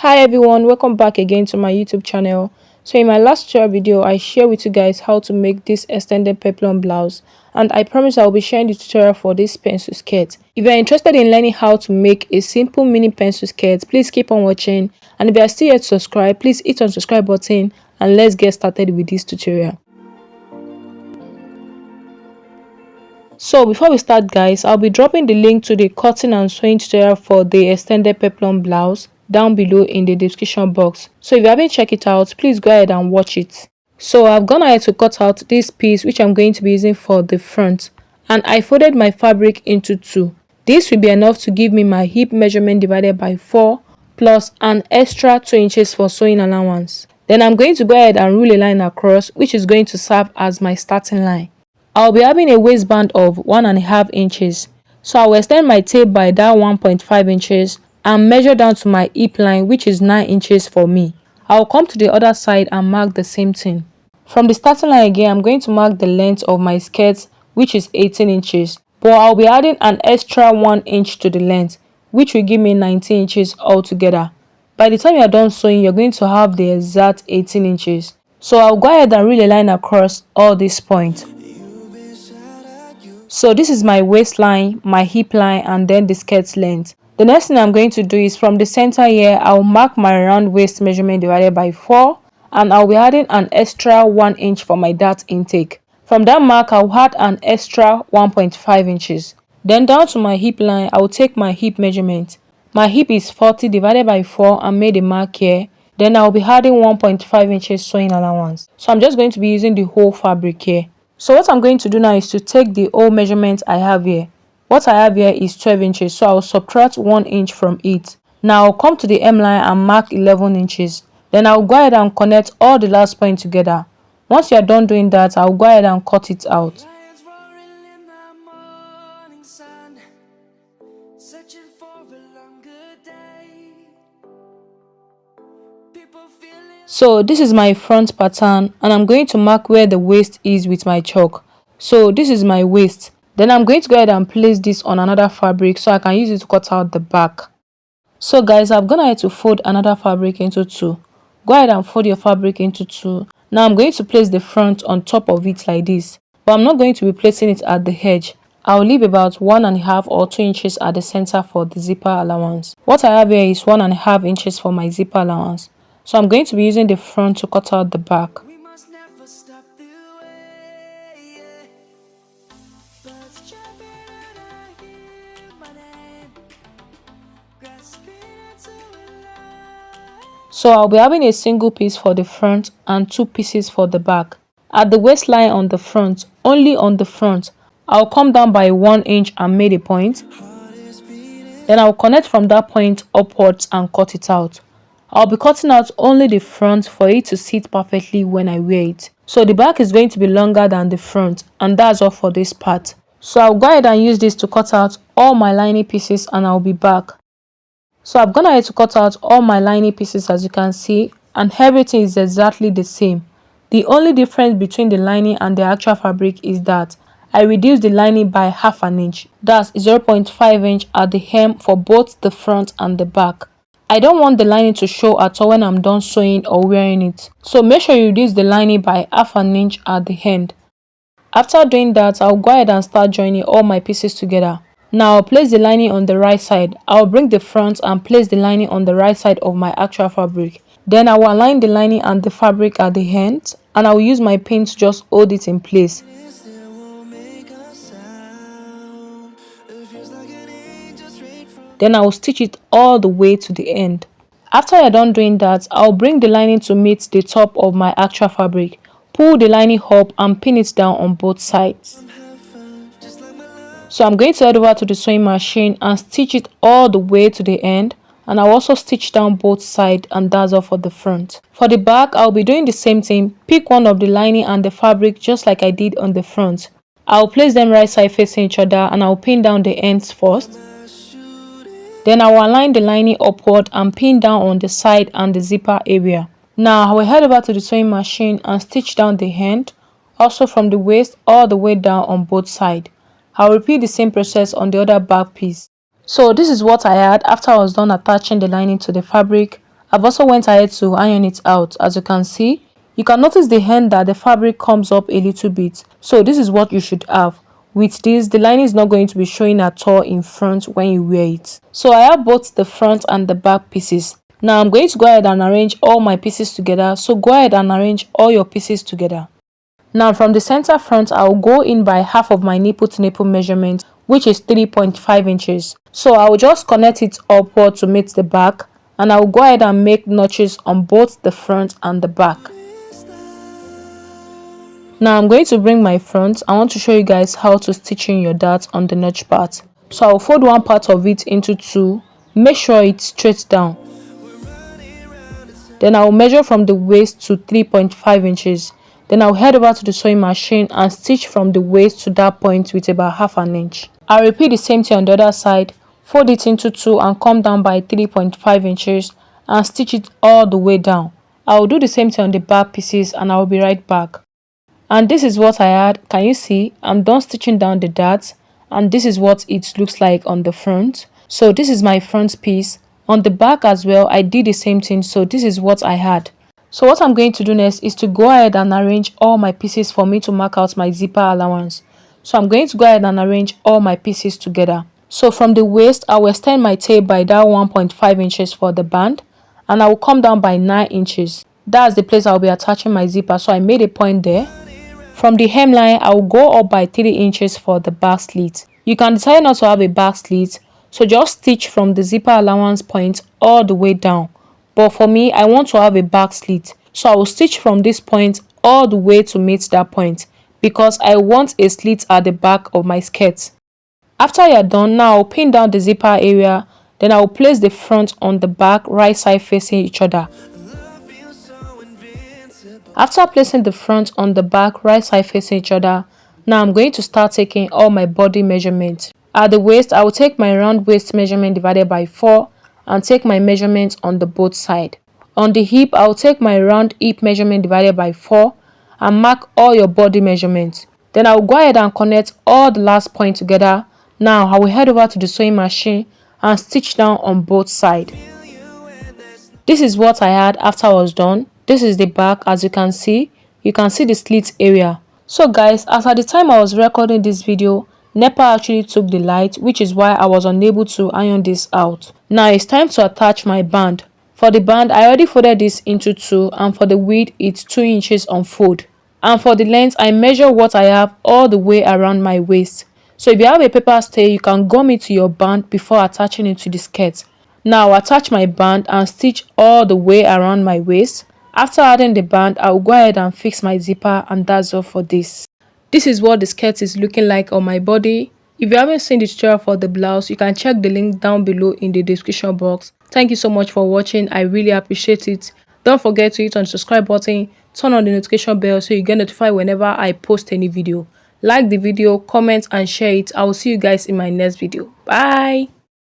Hi everyone, welcome back again to my YouTube channel. So in my last tutorial video, I share with you guys how to make this extended peplum blouse, and I promise I will be sharing the tutorial for this pencil skirt. If you are interested in learning how to make a simple mini pencil skirt, please keep on watching, and if you are still yet to subscribe, please hit on subscribe button and let's get started with this tutorial. So before we start guys, I'll be dropping the link to the cutting and sewing tutorial for the extended peplum blouse down below in the description box. So if you haven't checked it out, please go ahead and watch it. So I've gone ahead to cut out this piece which I'm going to be using for the front, and I folded my fabric into two. This will be enough to give me my hip measurement divided by 4 plus an extra 2 inches for sewing allowance. Then I'm going to go ahead and rule a line across, which is going to serve as my starting line. I'll be having a waistband of 1.5 inches, so I will extend my tape by that 1.5 inches and measure down to my hip line, which is 9 inches for me. I'll come to the other side and mark the same thing. From the starting line again, I'm going to mark the length of my skirt, which is 18 inches, but I'll be adding an extra 1 inch to the length, which will give me 19 inches altogether. By the time you are done sewing, you're going to have the exact 18 inches. So I'll go ahead and rule a line across all these points. So this is my waistline, my hip line, and then the skirt length. The next thing I'm going to do is from the center here, I'll mark my round waist measurement divided by 4, and I'll be adding an extra 1 inch for my dart intake. From that mark, I'll add an extra 1.5 inches. Then down to my hip line, I'll take my hip measurement. My hip is 40 divided by 4 and made a mark here. Then I'll be adding 1.5 inches sewing allowance. So I'm just going to be using the whole fabric here. So what I'm going to do now is to take the whole measurement I have here. What I have here is 12 inches, so I'll subtract 1 inch from it. Now I'll come to the hem line and mark 11 inches. Then I'll go ahead and connect all the last point together. Once you are done doing that, I'll go ahead and cut it out. So this is my front pattern, and I'm going to mark where the waist is with my chalk. So this is my waist. Then I'm going to go ahead and place this on another fabric so I can use it to cut out the back. So guys, I've gone ahead to fold another fabric into two. Go ahead and fold your fabric into two. Now I'm going to place the front on top of it like this, but I'm not going to be placing it at the edge. I'll leave about 1.5 or 2 inches at the center for the zipper allowance. What I have here is 1.5 inches for my zipper allowance. So I'm going to be using the front to cut out the back. So I'll be having a single piece for the front and 2 pieces for the back. At the waistline on the front, only on the front, I'll come down by 1 inch and make a point. Then I'll connect from that point upwards and cut it out. I'll be cutting out only the front for it to sit perfectly when I wear it. So the back is going to be longer than the front, and that's all for this part. So I'll go ahead and use this to cut out all my lining pieces, and I'll be back. So I've gone ahead to cut out all my lining pieces, as you can see, and everything is exactly the same. The only difference between the lining and the actual fabric is that I reduced the lining by half an inch. That's 0.5 inch at the hem for both the front and the back. I don't want the lining to show at all when I'm done sewing or wearing it. So make sure you reduce the lining by half an inch at the end. After doing that, I'll go ahead and start joining all my pieces together. Now I'll place the lining on the right side. I'll bring the front and place the lining on the right side of my actual fabric. Then I will align the lining and the fabric at the end, and I will use my pin to just hold it in place. Then I will stitch it all the way to the end. After you're done doing that, I'll bring the lining to meet the top of my actual fabric. Pull the lining up and pin it down on both sides. So I'm going to head over to the sewing machine and stitch it all the way to the end, and I'll also stitch down both sides, and that's all for the front. For the back, I'll be doing the same thing. Pick one of the lining and the fabric just like I did on the front. I'll place them right side facing each other, and I'll pin down the ends first. Then I will align the lining upward and pin down on the side and the zipper area. Now I will head over to the sewing machine and stitch down the end, also from the waist all the way down on both sides. I'll repeat the same process on the other back piece. So this is what I had after I was done attaching the lining to the fabric. I've also went ahead to iron it out. As you can see, you can notice the hem that the fabric comes up a little bit. So this is what you should have. With this, the lining is not going to be showing at all in front when you wear it. So I have both the front and the back pieces. Now I'm going to go ahead and arrange all my pieces together. So go ahead and arrange all your pieces together. Now from the center front, I'll go in by half of my nipple to nipple measurement, which is 3.5 inches. So I'll just connect it upward to meet the back, and I'll go ahead and make notches on both the front and the back. Now I'm going to bring my front. I want to show you guys how to stitch in your darts on the notch part. So I'll fold one part of it into two. Make sure it's straight down. Then I'll measure from the waist to 3.5 inches. Then I'll head over to the sewing machine and stitch from the waist to that point with about half an inch. I'll repeat the same thing on the other side. Fold it into two and come down by 3.5 inches and stitch it all the way down. I'll do the same thing on the back pieces and I'll be right back. And this is what I had. Can you see? I'm done stitching down the darts, and this is what it looks like on the front. So this is my front piece. On the back as well, I did the same thing. So this is what I had. So what I'm going to do next is to go ahead and arrange all my pieces for me to mark out my zipper allowance. So I'm going to go ahead and arrange all my pieces together. So from the waist, I will extend my tape by that 1.5 inches for the band, and I will come down by 9 inches. That's the place I'll be attaching my zipper, so I made a point there. From the hemline, I will go up by 3 inches for the back slit. You can decide not to have a back slit, so just stitch from the zipper allowance point all the way down. But for me, I want to have a back slit, so I will stitch from this point all the way to meet that point, because I want a slit at the back of my skirt. After you're done, now I'll pin down the zipper area, then I will place the front on the back right side facing each other. After placing the front on the back right side facing each other, now I'm going to start taking all my body measurements. At the waist, I will take my round waist measurement divided by 4 and take my measurements on the both sides. On the hip, I will take my round hip measurement divided by 4 and mark all your body measurements. Then I will go ahead and connect all the last point together. Now I will head over to the sewing machine and stitch down on both sides. This is what I had after I was done. This is the back. As you can see the slit area. So guys, as at the time I was recording this video, NEPA actually took the light, which is why I was unable to iron this out. Now it's time to attach my band. For the band, I already folded this into two, and for the width it's 2 inches on fold. And for the length, I measure what I have all the way around my waist. So if you have a paper stay, you can gum it to your band before attaching it to the skirt. Now I'll attach my band and stitch all the way around my waist. After adding the band, I will go ahead and fix my zipper, and that's all for this. This is what the skirt is looking like on my body. If you haven't seen the tutorial for the blouse, you can check the link down below in the description box. Thank you so much for watching. I really appreciate it. Don't forget to hit on the subscribe button, turn on the notification bell so you get notified whenever I post any video. Like the video, comment and share it. I will see you guys in my next video. Bye.